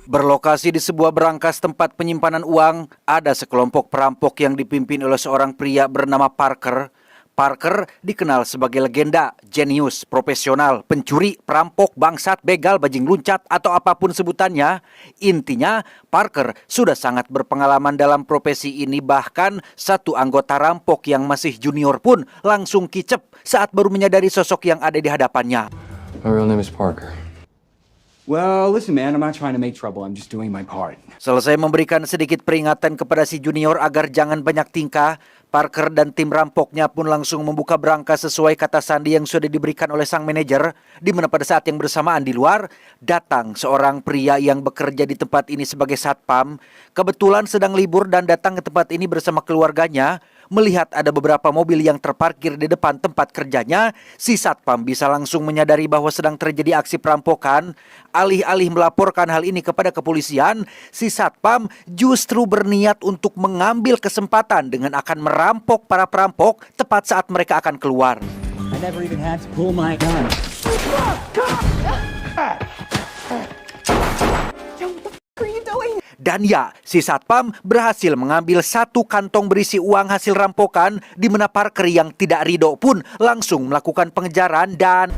Berlokasi di sebuah berangkas tempat penyimpanan uang, ada sekelompok perampok yang dipimpin oleh seorang pria bernama Parker. Parker dikenal sebagai legenda, jenius, profesional, pencuri, perampok, bangsat, begal, bajing luncat, atau apapun sebutannya. Intinya, Parker sudah sangat berpengalaman dalam profesi ini, bahkan satu anggota rampok yang masih junior pun langsung kicep saat baru menyadari sosok yang ada di hadapannya. My real name is Parker. Well, listen man, I'm not trying to make trouble, I'm just doing my part. Selesai memberikan sedikit peringatan kepada si junior agar jangan banyak tingkah, Parker dan tim rampoknya pun langsung membuka berangkas sesuai kata sandi yang sudah diberikan oleh sang manajer, di mana pada saat yang bersamaan di luar, datang seorang pria yang bekerja di tempat ini sebagai satpam, kebetulan sedang libur dan datang ke tempat ini bersama keluarganya. Melihat ada beberapa mobil yang terparkir di depan tempat kerjanya, si satpam bisa langsung menyadari bahwa sedang terjadi aksi perampokan. Alih-alih melaporkan hal ini kepada kepolisian, si satpam justru berniat untuk mengambil kesempatan dengan akan merampok para perampok tepat saat mereka akan keluar. I never even had to pull my gun. Dan ya, si satpam berhasil mengambil satu kantong berisi uang hasil rampokan, di mana Parker yang tidak ridho pun langsung melakukan pengejaran dan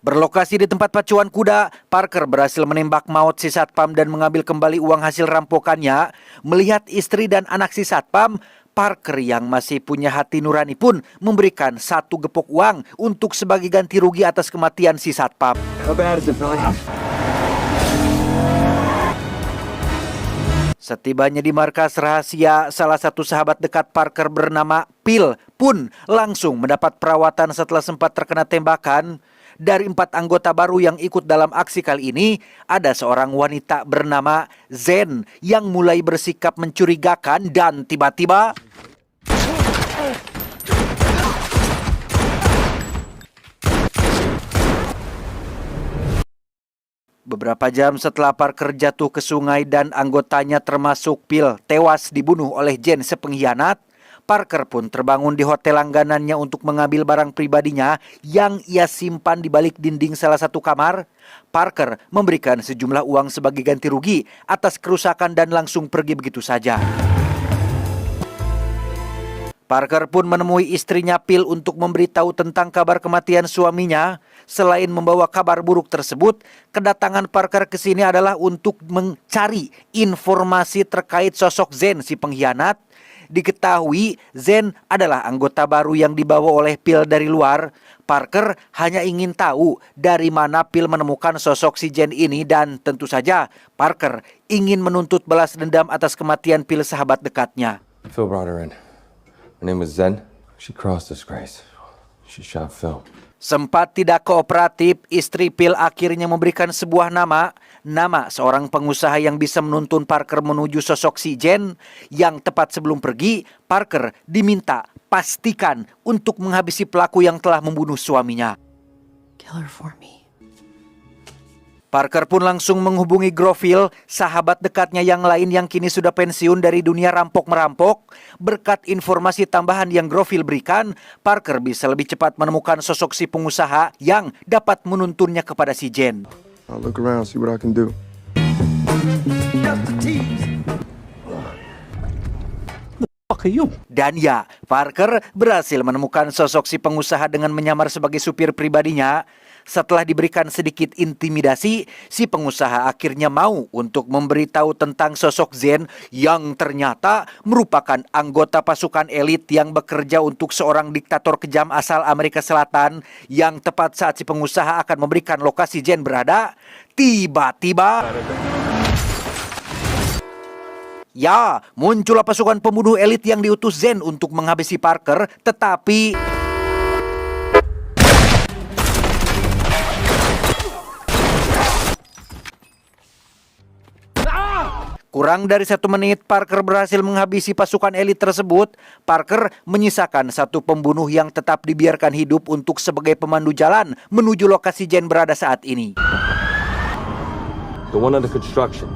berlokasi di tempat pacuan kuda, Parker berhasil menembak maut si satpam dan mengambil kembali uang hasil rampokannya. Melihat istri dan anak si satpam, Parker yang masih punya hati nurani pun memberikan satu gepok uang untuk sebagai ganti rugi atas kematian si satpam. How bad is it, Billy? Setibanya di markas rahasia, salah satu sahabat dekat Parker bernama Phil pun langsung mendapat perawatan setelah sempat terkena tembakan. Dari 4 anggota baru yang ikut dalam aksi kali ini, ada seorang wanita bernama Zen yang mulai bersikap mencurigakan dan tiba-tiba beberapa jam setelah Parker jatuh ke sungai dan anggotanya termasuk Phil tewas dibunuh oleh Jen si pengkhianat, Parker pun terbangun di hotel langganannya untuk mengambil barang pribadinya yang ia simpan di balik dinding salah satu kamar. Parker memberikan sejumlah uang sebagai ganti rugi atas kerusakan dan langsung pergi begitu saja. Parker pun menemui istrinya Phil untuk memberitahu tentang kabar kematian suaminya. Selain membawa kabar buruk tersebut, kedatangan Parker ke sini adalah untuk mencari informasi terkait sosok Zen si pengkhianat. Diketahui Zen adalah anggota baru yang dibawa oleh Phil dari luar. Parker hanya ingin tahu dari mana Phil menemukan sosok si Zen ini, dan tentu saja Parker ingin menuntut balas dendam atas kematian Phil sahabat dekatnya. Phil brought her in. Her name was Zen. She crossed disgrace. She shot Phil. Sempat tidak kooperatif, istri Phil akhirnya memberikan sebuah nama seorang pengusaha yang bisa menuntun Parker menuju sosok si Jen. Yang tepat sebelum pergi, Parker diminta pastikan untuk menghabisi pelaku yang telah membunuh suaminya. Kill her for me. Parker pun langsung menghubungi Groville, sahabat dekatnya yang lain yang kini sudah pensiun dari dunia rampok-merampok. Berkat informasi tambahan yang Groville berikan, Parker bisa lebih cepat menemukan sosok si pengusaha yang dapat menuntunnya kepada si Jen. I'll look around, see what I can do. Dan ya, Parker berhasil menemukan sosok si pengusaha dengan menyamar sebagai supir pribadinya. Setelah diberikan sedikit intimidasi, si pengusaha akhirnya mau untuk memberitahu tentang sosok Zen yang ternyata merupakan anggota pasukan elit yang bekerja untuk seorang diktator kejam asal Amerika Selatan. Yang tepat saat si pengusaha akan memberikan lokasi Zen berada, tiba-tiba ya, muncullah pasukan pembunuh elit yang diutus Zen untuk menghabisi Parker, tetapi kurang dari 1 menit, Parker berhasil menghabisi pasukan elit tersebut. Parker menyisakan satu pembunuh yang tetap dibiarkan hidup untuk sebagai pemandu jalan menuju lokasi Jen berada saat ini. The one under construction.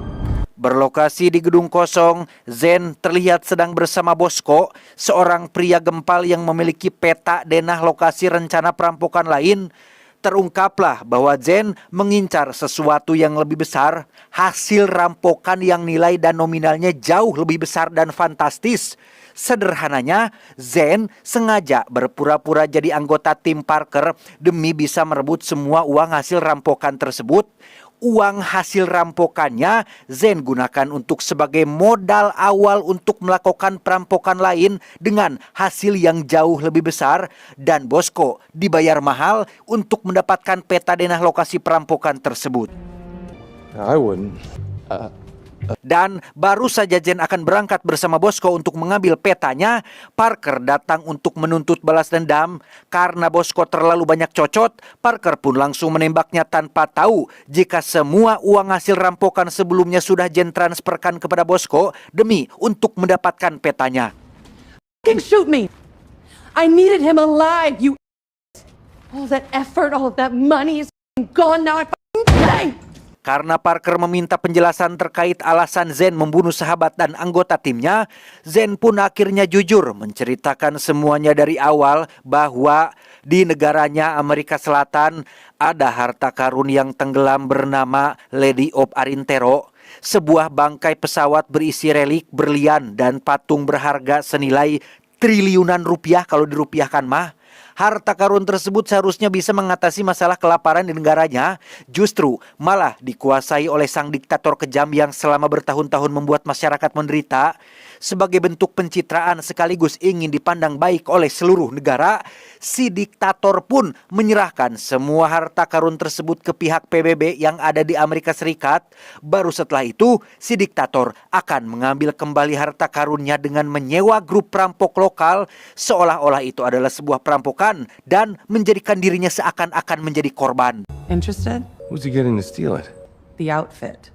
Berlokasi di gedung kosong, Zen terlihat sedang bersama Bosko, seorang pria gempal yang memiliki peta denah lokasi rencana perampokan lain. Terungkaplah bahwa Zen mengincar sesuatu yang lebih besar, hasil rampokan yang nilai dan nominalnya jauh lebih besar dan fantastis. Sederhananya, Zen sengaja berpura-pura jadi anggota tim Parker demi bisa merebut semua uang hasil rampokan tersebut. Uang hasil rampokannya Zen gunakan untuk sebagai modal awal untuk melakukan perampokan lain dengan hasil yang jauh lebih besar, dan Bosko dibayar mahal untuk mendapatkan peta denah lokasi perampokan tersebut. I wouldn't. Dan baru saja Zen akan berangkat bersama Bosko untuk mengambil petanya, Parker datang untuk menuntut balas dendam. Karena Bosko terlalu banyak cocot, Parker pun langsung menembaknya tanpa tahu jika semua uang hasil rampokan sebelumnya sudah Zen transferkan kepada Bosko demi untuk mendapatkan petanya. Shoot me! I needed him alive, you. All that effort, all of that money is gone now. I die! Karena Parker meminta penjelasan terkait alasan Zen membunuh sahabat dan anggota timnya, Zen pun akhirnya jujur menceritakan semuanya dari awal bahwa di negaranya Amerika Selatan ada harta karun yang tenggelam bernama Lady of Arintero, sebuah bangkai pesawat berisi relik, berlian, dan patung berharga senilai triliunan rupiah kalau dirupiahkan mah. Harta karun tersebut seharusnya bisa mengatasi masalah kelaparan di negaranya, justru malah dikuasai oleh sang diktator kejam yang selama bertahun-tahun membuat masyarakat menderita. Sebagai bentuk pencitraan sekaligus ingin dipandang baik oleh seluruh negara, si diktator pun menyerahkan semua harta karun tersebut ke pihak PBB yang ada di Amerika Serikat. Baru setelah itu, si diktator akan mengambil kembali harta karunnya dengan menyewa grup perampok lokal, seolah-olah itu adalah sebuah perampokan dan menjadikan dirinya seakan-akan menjadi korban. Interested? Who's he getting to steal it? The outfit.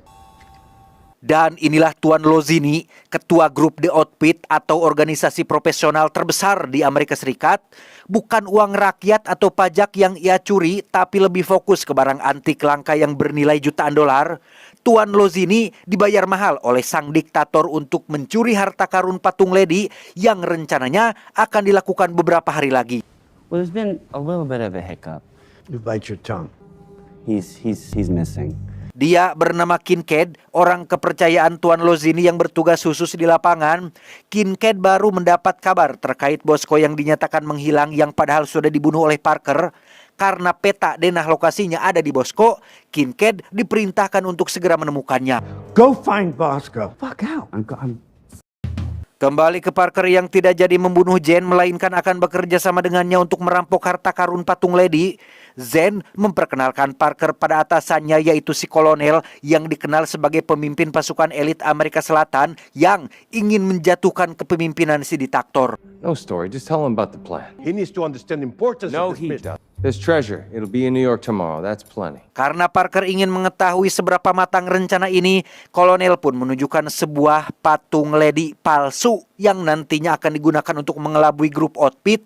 Dan inilah Tuan Lozini, ketua grup The Outfit atau organisasi profesional terbesar di Amerika Serikat. Bukan uang rakyat atau pajak yang ia curi, tapi lebih fokus ke barang antik langka yang bernilai jutaan dolar. Tuan Lozini dibayar mahal oleh sang diktator untuk mencuri harta karun patung Lady yang rencananya akan dilakukan beberapa hari lagi. Well, there's been a little bit of a hiccup. You bite your tongue. He's missing. Dia bernama Kincaid, orang kepercayaan Tuan Lozini yang bertugas khusus di lapangan. Kincaid baru mendapat kabar terkait Bosko yang dinyatakan menghilang yang padahal sudah dibunuh oleh Parker. Karena peta denah lokasinya ada di Bosko, Kincaid diperintahkan untuk segera menemukannya. Go find Bosco. Fuck out. I'm Kembali ke Parker yang tidak jadi membunuh Zen, melainkan akan bekerja sama dengannya untuk merampok harta karun patung Lady. Zen memperkenalkan Parker pada atasannya, yaitu si kolonel yang dikenal sebagai pemimpin pasukan elit Amerika Selatan yang ingin menjatuhkan kepemimpinan si diktator. No story. Just tell him about the plan. He needs to understand the importance No, of this he business. doesn't. There's treasure. It'll be in New York tomorrow. That's plenty. Karena Parker ingin mengetahui seberapa matang rencana ini, kolonel pun menunjukkan sebuah patung Lady palsu yang nantinya akan digunakan untuk mengelabui grup Outfit.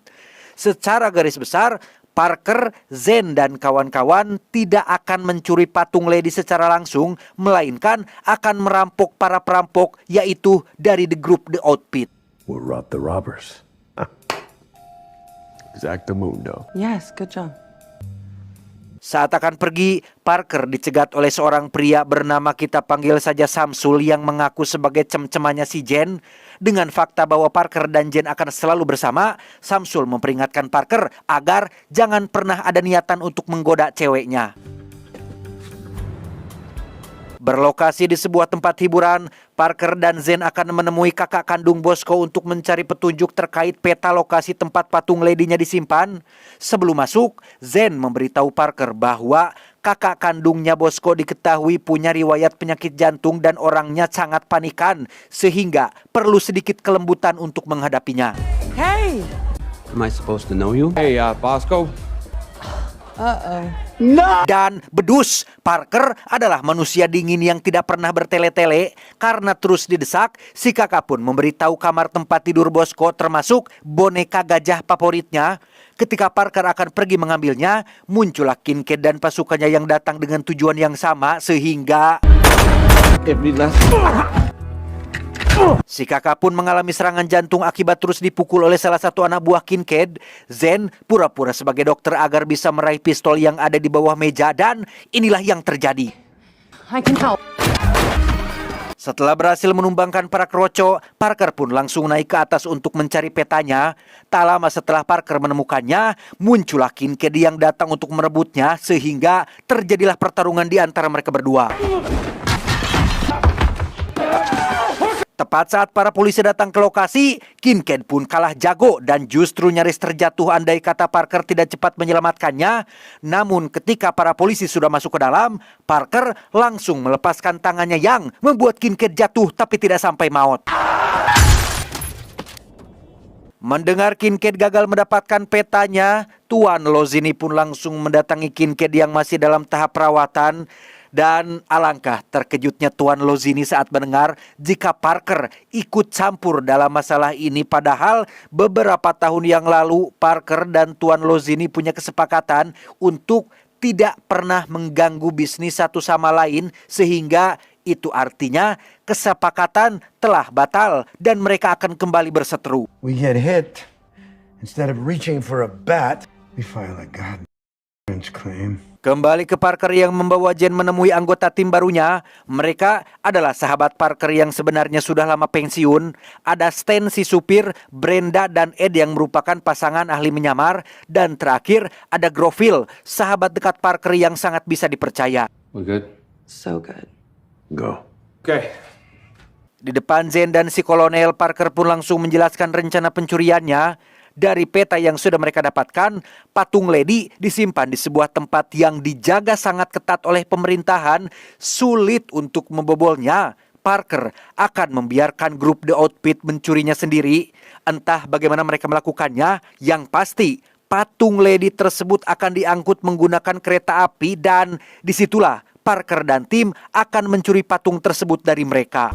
Secara garis besar, Parker, Zen, dan kawan-kawan tidak akan mencuri patung Lady secara langsung, melainkan akan merampok para perampok, yaitu dari the group The Outfit. We'll rob the robbers. Exactamundo. Yes, good job. Saat akan pergi, Parker dicegat oleh seorang pria bernama kita panggil saja Samsul yang mengaku sebagai cem-cemannya si Jen. Dengan fakta bahwa Parker dan Jen akan selalu bersama, Samsul memperingatkan Parker agar jangan pernah ada niatan untuk menggoda ceweknya. Berlokasi di sebuah tempat hiburan, Parker dan Zen akan menemui kakak kandung Bosko untuk mencari petunjuk terkait peta lokasi tempat patung Lady-nya disimpan. Sebelum masuk, Zen memberitahu Parker bahwa kakak kandungnya Bosko diketahui punya riwayat penyakit jantung dan orangnya sangat panikan, sehingga perlu sedikit kelembutan untuk menghadapinya. Hey! Am I supposed to know you? Hey, Bosco. Dan bedus, Parker adalah manusia dingin yang tidak pernah bertele-tele. Karena terus didesak, si kakak pun memberitahu kamar tempat tidur Bosko termasuk boneka gajah favoritnya. Ketika Parker akan pergi mengambilnya, muncullah Kincaid dan pasukannya yang datang dengan tujuan yang sama, sehingga Si kakak pun mengalami serangan jantung akibat terus dipukul oleh salah satu anak buah Kincaid. Zen pura-pura sebagai dokter agar bisa meraih pistol yang ada di bawah meja dan inilah yang terjadi. I can help. Setelah berhasil menumbangkan para keroco, Parker pun langsung naik ke atas untuk mencari petanya. Tak lama setelah Parker menemukannya, muncullah Kincaid yang datang untuk merebutnya sehingga terjadilah pertarungan di antara mereka berdua. Tepat saat para polisi datang ke lokasi, Kincaid pun kalah jago dan justru nyaris terjatuh andai kata Parker tidak cepat menyelamatkannya. Namun ketika para polisi sudah masuk ke dalam, Parker langsung melepaskan tangannya yang membuat Kincaid jatuh tapi tidak sampai maut. Mendengar Kincaid gagal mendapatkan petanya, Tuan Lozini pun langsung mendatangi Kincaid yang masih dalam tahap perawatan. Dan alangkah terkejutnya Tuan Lozini saat mendengar jika Parker ikut campur dalam masalah ini. Padahal beberapa tahun yang lalu Parker dan Tuan Lozini punya kesepakatan untuk tidak pernah mengganggu bisnis satu sama lain. Sehingga itu artinya kesepakatan telah batal dan mereka akan kembali berseteru. We get hit. Instead of reaching for a bat, we file a goddamn claim. Kembali ke Parker yang membawa Jen menemui anggota tim barunya. Mereka adalah sahabat Parker yang sebenarnya sudah lama pensiun. Ada Stan si supir, Brenda dan Ed yang merupakan pasangan ahli menyamar. Dan terakhir ada Groville, sahabat dekat Parker yang sangat bisa dipercaya. We good? So good. Go. Okay. Di depan Zen dan si kolonel, Parker pun langsung menjelaskan rencana pencuriannya. Dari peta yang sudah mereka dapatkan, patung Lady disimpan di sebuah tempat yang dijaga sangat ketat oleh pemerintahan. Sulit untuk membobolnya. Parker akan membiarkan grup The Outfit mencurinya sendiri. Entah bagaimana mereka melakukannya, yang pasti patung Lady tersebut akan diangkut menggunakan kereta api dan disitulah Parker dan tim akan mencuri patung tersebut dari mereka.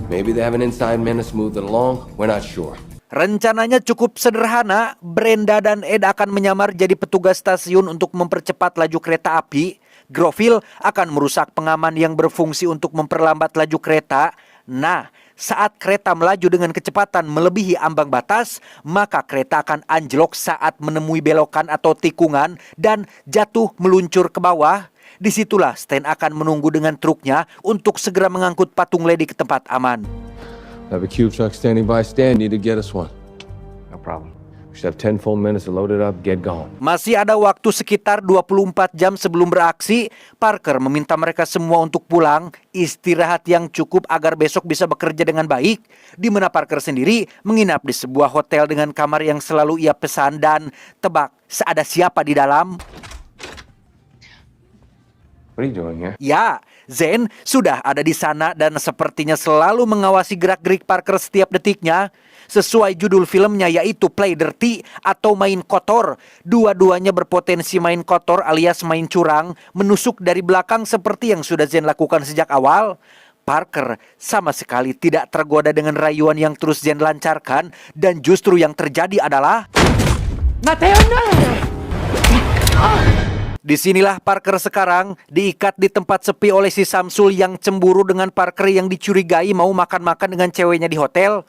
Maybe they have an inside man to smooth it along. We're not sure. Rencananya cukup sederhana. Brenda dan Ed akan menyamar jadi petugas stasiun untuk mempercepat laju kereta api. Groville akan merusak pengaman yang berfungsi untuk memperlambat laju kereta. Nah, saat kereta melaju dengan kecepatan melebihi ambang batas, maka kereta akan anjlok saat menemui belokan atau tikungan dan jatuh meluncur ke bawah. Disitulah Stan akan menunggu dengan truknya untuk segera mengangkut patung Lady ke tempat aman. Have a cube truck standing by. Stan, need to get us one. No problem. We should have 10 full minutes to load it up, get going. Masih ada waktu sekitar 24 jam sebelum beraksi. Parker meminta mereka semua untuk pulang, istirahat yang cukup agar besok bisa bekerja dengan baik. Di mana Parker sendiri menginap di sebuah hotel dengan kamar yang selalu ia pesan dan tebak seada siapa di dalam? What are you doing here? Ya, Zen sudah ada di sana dan sepertinya selalu mengawasi gerak-gerik Parker setiap detiknya. Sesuai judul filmnya yaitu Play Dirty atau main kotor. Dua-duanya berpotensi main kotor alias main curang, menusuk dari belakang seperti yang sudah Zen lakukan sejak awal. Parker sama sekali tidak tergoda dengan rayuan yang terus Zen lancarkan dan justru yang terjadi adalah Mateo, no! disinilah Parker sekarang diikat di tempat sepi oleh si Samsul yang cemburu dengan Parker yang dicurigai mau makan-makan dengan ceweknya di hotel.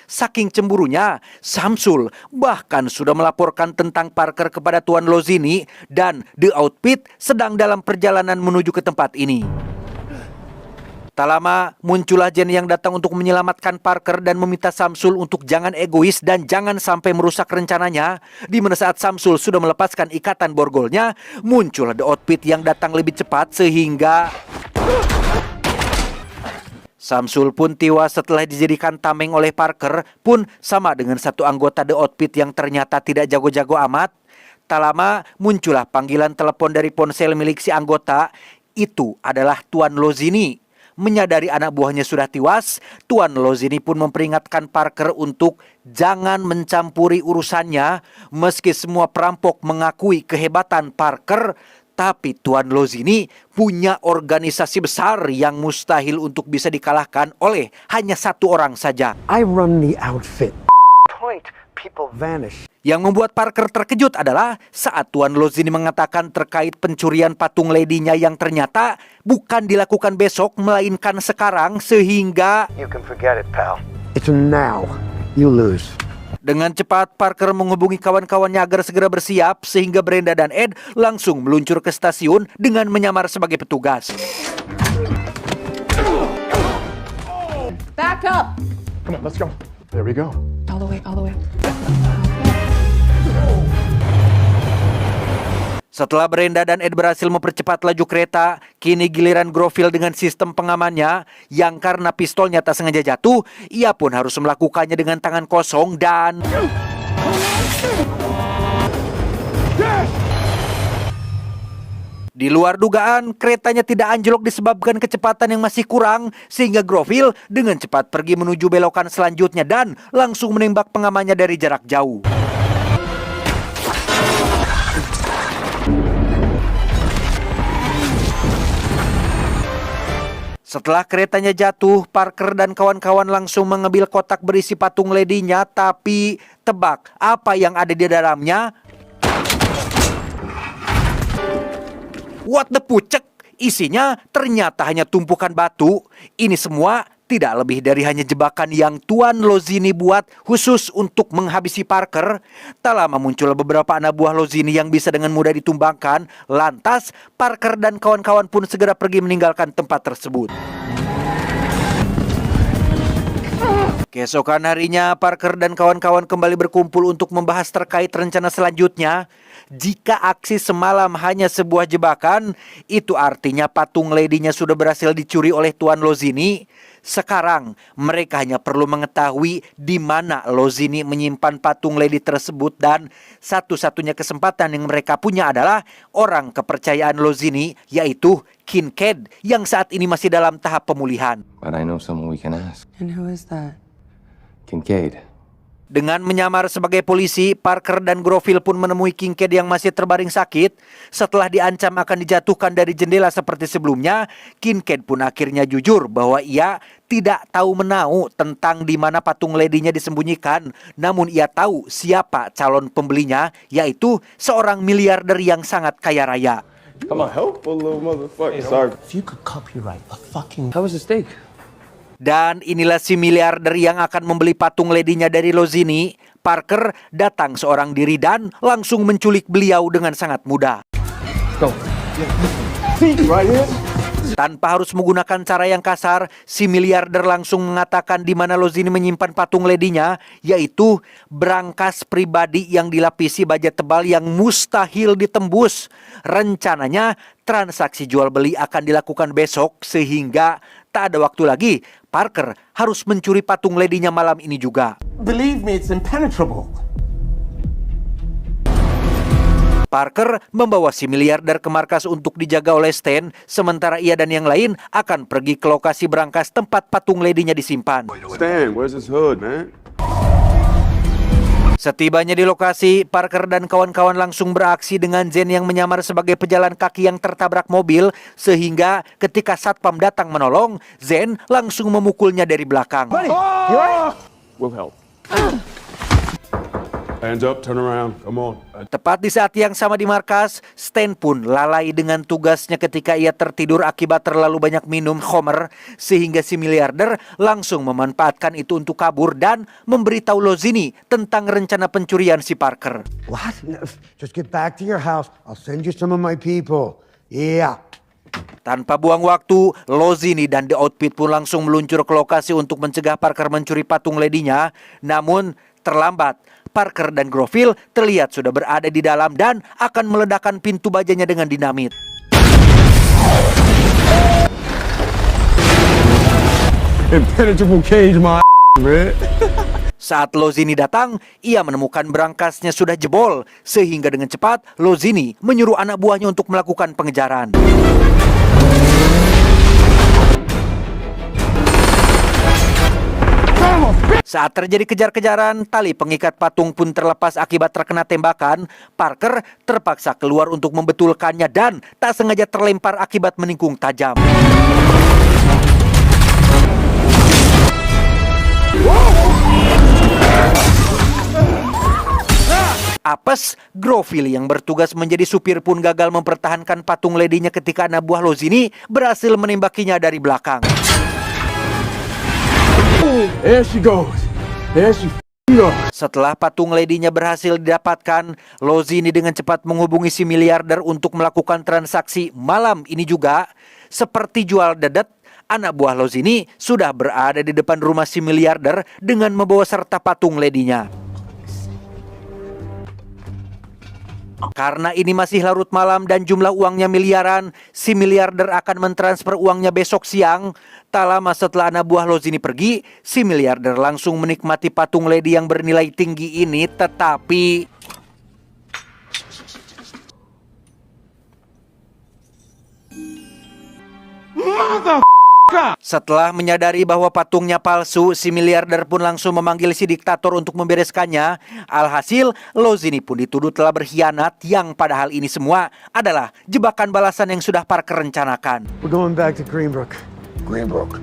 Saking cemburunya, Samsul bahkan sudah melaporkan tentang Parker kepada Tuan Lozini dan The Outfit sedang dalam perjalanan menuju ke tempat ini. Tak lama muncullah Jen yang datang untuk menyelamatkan Parker dan meminta Samsul untuk jangan egois dan jangan sampai merusak rencananya. Di mana saat Samsul sudah melepaskan ikatan borgolnya, muncullah The Outfit yang datang lebih cepat sehingga Samsul pun tewas setelah dijadikan tameng oleh Parker, pun sama dengan satu anggota The Outfit yang ternyata tidak jago-jago amat. Tak lama muncullah panggilan telepon dari ponsel milik si anggota. Itu adalah Tuan Lozini. Menyadari anak buahnya sudah tewas, Tuan Lozini pun memperingatkan Parker untuk jangan mencampuri urusannya. Meski semua perampok mengakui kehebatan Parker, tapi Tuan Lozini punya organisasi besar yang mustahil untuk bisa dikalahkan oleh hanya satu orang saja. I run the outfit. Point people vanish. Yang membuat Parker terkejut adalah saat Tuan Lozini mengatakan terkait pencurian patung lady-nya yang ternyata bukan dilakukan besok, melainkan sekarang, sehingga You can forget it, pal. It's now. You lose. dengan cepat Parker menghubungi kawan-kawannya agar segera bersiap, sehingga Brenda dan Ed langsung meluncur ke stasiun dengan menyamar sebagai petugas. Back up! Come on, let's go. There we go. All the way, all the way. Setelah Brenda dan Ed berhasil mempercepat laju kereta, kini giliran Groville dengan sistem pengamannya yang karena pistolnya tak sengaja jatuh, ia pun harus melakukannya dengan tangan kosong dan... Di luar dugaan, keretanya tidak anjlok disebabkan kecepatan yang masih kurang, sehingga Groville dengan cepat pergi menuju belokan selanjutnya dan langsung menembak pengamannya dari jarak jauh. Setelah keretanya jatuh, Parker dan kawan-kawan langsung mengambil kotak berisi patung lady-nya, tapi tebak apa yang ada di dalamnya? What the pucek? Isinya ternyata hanya tumpukan batu. Ini semua tidak lebih dari hanya jebakan yang Tuan Lozini buat khusus untuk menghabisi Parker. Tak lama muncul beberapa anak buah Lozini yang bisa dengan mudah ditumbangkan. Lantas, Parker dan kawan-kawan pun segera pergi meninggalkan tempat tersebut. Keesokan harinya, Parker dan kawan-kawan kembali berkumpul untuk membahas terkait rencana selanjutnya. Jika aksi semalam hanya sebuah jebakan, itu artinya patung lady-nya sudah berhasil dicuri oleh Tuan Lozini. Sekarang, mereka hanya perlu mengetahui di mana Lozini menyimpan patung lady tersebut, dan satu-satunya kesempatan yang mereka punya adalah orang kepercayaan Lozini, yaitu Kincaid, yang saat ini masih dalam tahap pemulihan. But I know someone we can ask. And who is that? Kincaid. Dengan menyamar sebagai polisi, Parker dan Groville pun menemui Kincaid yang masih terbaring sakit. Setelah diancam akan dijatuhkan dari jendela seperti sebelumnya, Kincaid pun akhirnya jujur bahwa ia tidak tahu menau tentang di mana patung lady-nya disembunyikan. Namun ia tahu siapa calon pembelinya, yaitu seorang miliarder yang sangat kaya raya. I'm a helpful little motherfucker. Sorry. If you could copyright a fucking How was the steak? Dan inilah si miliarder yang akan membeli patung lady-nya dari Lozini. Parker datang seorang diri dan langsung menculik beliau dengan sangat mudah. Go. Right here. Tanpa harus menggunakan cara yang kasar, si miliarder langsung mengatakan di mana Lozini menyimpan patung lady-nya, yaitu brankas pribadi yang dilapisi baja tebal yang mustahil ditembus. Rencananya transaksi jual beli akan dilakukan besok, sehingga tak ada waktu lagi. Parker harus mencuri patung lady-nya malam ini juga. believe me, it's impenetrable. Parker membawa si miliarder ke markas untuk dijaga oleh Stan, sementara ia dan yang lain akan pergi ke lokasi brankas tempat patung lady-nya disimpan. Stan, where's his hood, man? Setibanya di lokasi, Parker dan kawan-kawan langsung beraksi dengan Zen yang menyamar sebagai pejalan kaki yang tertabrak mobil, sehingga ketika satpam datang menolong, Zen langsung memukulnya dari belakang. We'll help. Hands up, turn around, come on. Tepat di saat yang sama di markas, Stan pun lalai dengan tugasnya ketika ia tertidur akibat terlalu banyak minum Homer, sehingga si miliarder langsung memanfaatkan itu untuk kabur dan memberitahu Lozini tentang rencana pencurian si Parker. What? No, just get back to your house. I'll send you some of my people. Yeah. Tanpa buang waktu, Lozini dan The Outfit pun langsung meluncur ke lokasi untuk mencegah Parker mencuri patung lady-nya. Namun terlambat. Parker dan Groville terlihat sudah berada di dalam dan akan meledakkan pintu bajanya dengan dinamit. Impenetrable cage, my man. Saat Lozini datang, ia menemukan brankasnya sudah jebol, sehingga dengan cepat Lozini menyuruh anak buahnya untuk melakukan pengejaran. Saat terjadi kejar-kejaran, tali pengikat patung pun terlepas akibat terkena tembakan. Parker terpaksa keluar untuk membetulkannya dan tak sengaja terlempar akibat menikung tajam. Apes, Groville yang bertugas menjadi supir pun gagal mempertahankan patung ledinya ketika anak buah Lozini berhasil menembakinya dari belakang. There she goes. There she goes. Setelah patung ledinya berhasil didapatkan, Lozini dengan cepat menghubungi si miliarder untuk melakukan transaksi malam ini juga. Seperti jual dedet, anak buah Lozini sudah berada di depan rumah si miliarder dengan membawa serta patung ledinya. Karena ini masih larut malam dan jumlah uangnya miliaran, si miliarder akan mentransfer uangnya besok siang. Tak lama setelah anak buah Lozini pergi, si miliarder langsung menikmati patung ledi yang bernilai tinggi ini, tetapi setelah menyadari bahwa patungnya palsu, si miliarder pun langsung memanggil si diktator untuk membereskannya. Alhasil, Lozini pun dituduh telah berkhianat, yang padahal ini semua adalah jebakan balasan yang sudah Parker rencanakan. We're going back to Greenbrook. Greenbrook.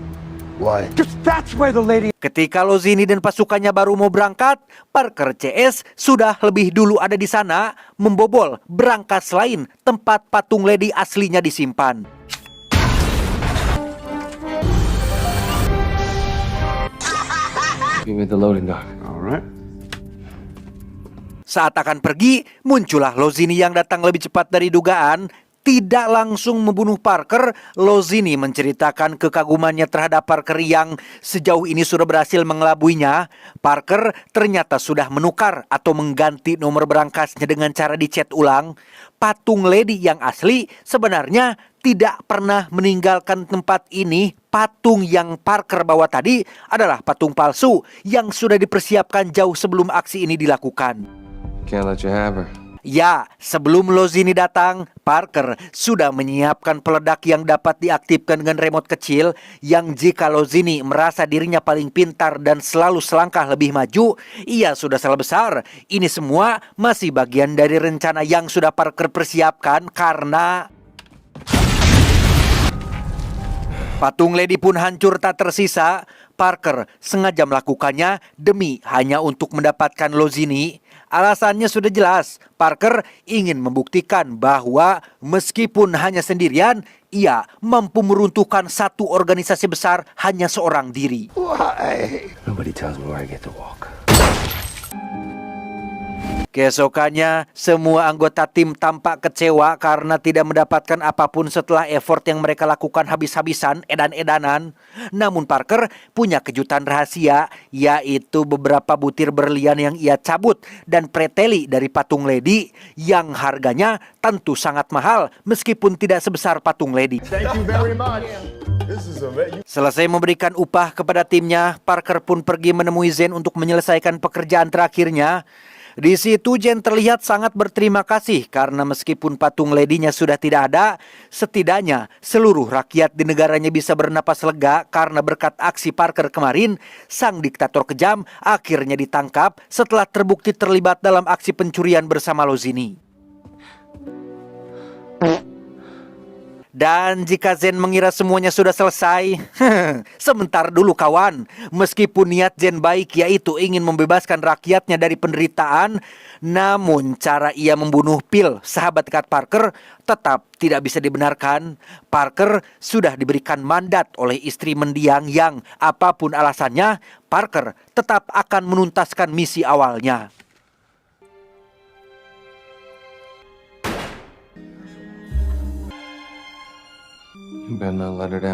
Why? Because that's where the lady... Ketika Lozini dan pasukannya baru mau berangkat, Parker CS sudah lebih dulu ada di sana, membobol berangkas lain tempat patung ledi aslinya disimpan. Give me the loading dock. All right. Saat akan pergi, muncullah Lozini yang datang lebih cepat dari dugaan. Tidak langsung membunuh Parker, Lozini menceritakan kekagumannya terhadap Parker yang sejauh ini sudah berhasil mengelabuinya. Parker ternyata sudah menukar atau mengganti nomor berangkasnya dengan cara dicat ulang. Patung ledi yang asli sebenarnya tidak pernah meninggalkan tempat ini. Patung yang Parker bawa tadi adalah patung palsu yang sudah dipersiapkan jauh sebelum aksi ini dilakukan. Can't let you have her. Ya, sebelum Lozini datang, Parker sudah menyiapkan peledak yang dapat diaktifkan dengan remote kecil yang jika Lozini merasa dirinya paling pintar dan selalu selangkah lebih maju, ia sudah salah besar. Ini semua masih bagian dari rencana yang sudah Parker persiapkan karena patung ledi pun hancur tak tersisa. Parker sengaja melakukannya demi hanya untuk mendapatkan Lozini. Alasannya sudah jelas, Parker ingin membuktikan bahwa meskipun hanya sendirian, ia mampu meruntuhkan satu organisasi besar hanya seorang diri. Nobody tells me where I get to walk. Keesokannya, semua anggota tim tampak kecewa karena tidak mendapatkan apapun setelah effort yang mereka lakukan habis-habisan edan-edanan. Namun Parker punya kejutan rahasia, yaitu beberapa butir berlian yang ia cabut dan preteli dari patung ledi yang harganya tentu sangat mahal meskipun tidak sebesar patung ledi. Selesai memberikan upah kepada timnya, Parker pun pergi menemui Zen untuk menyelesaikan pekerjaan terakhirnya. Di situ Jen terlihat sangat berterima kasih karena meskipun patung ledinya sudah tidak ada, setidaknya seluruh rakyat di negaranya bisa bernapas lega karena berkat aksi Parker kemarin, sang diktator kejam akhirnya ditangkap setelah terbukti terlibat dalam aksi pencurian bersama Lozini. Dan jika Zen mengira semuanya sudah selesai, sebentar dulu kawan. Meskipun niat Zen baik yaitu ingin membebaskan rakyatnya dari penderitaan, namun cara ia membunuh Phil, sahabat dekat Parker, tetap tidak bisa dibenarkan. Parker sudah diberikan mandat oleh istri mendiang yang apapun alasannya, Parker tetap akan menuntaskan misi awalnya.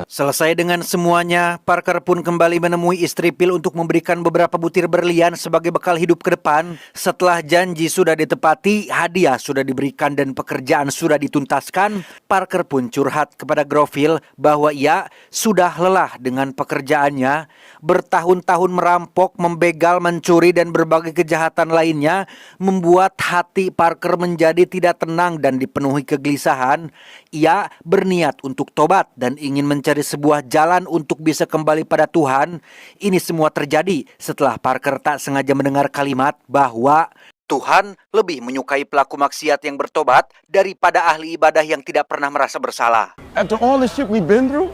Selesai dengan semuanya, Parker pun kembali menemui istri Phil untuk memberikan beberapa butir berlian sebagai bekal hidup ke depan. Setelah janji sudah ditepati, hadiah sudah diberikan dan pekerjaan sudah dituntaskan, Parker pun curhat kepada Groville bahwa ia sudah lelah dengan pekerjaannya. Bertahun-tahun merampok, membegal, mencuri, dan berbagai kejahatan lainnya membuat hati Parker menjadi tidak tenang dan dipenuhi kegelisahan. Ia berniat untuk tobat dan ingin mencari sebuah jalan untuk bisa kembali pada Tuhan. Ini semua terjadi setelah Parker tak sengaja mendengar kalimat bahwa Tuhan lebih menyukai pelaku maksiat yang bertobat daripada ahli ibadah yang tidak pernah merasa bersalah. After all the shit we've been through?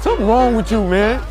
Something wrong with you, man.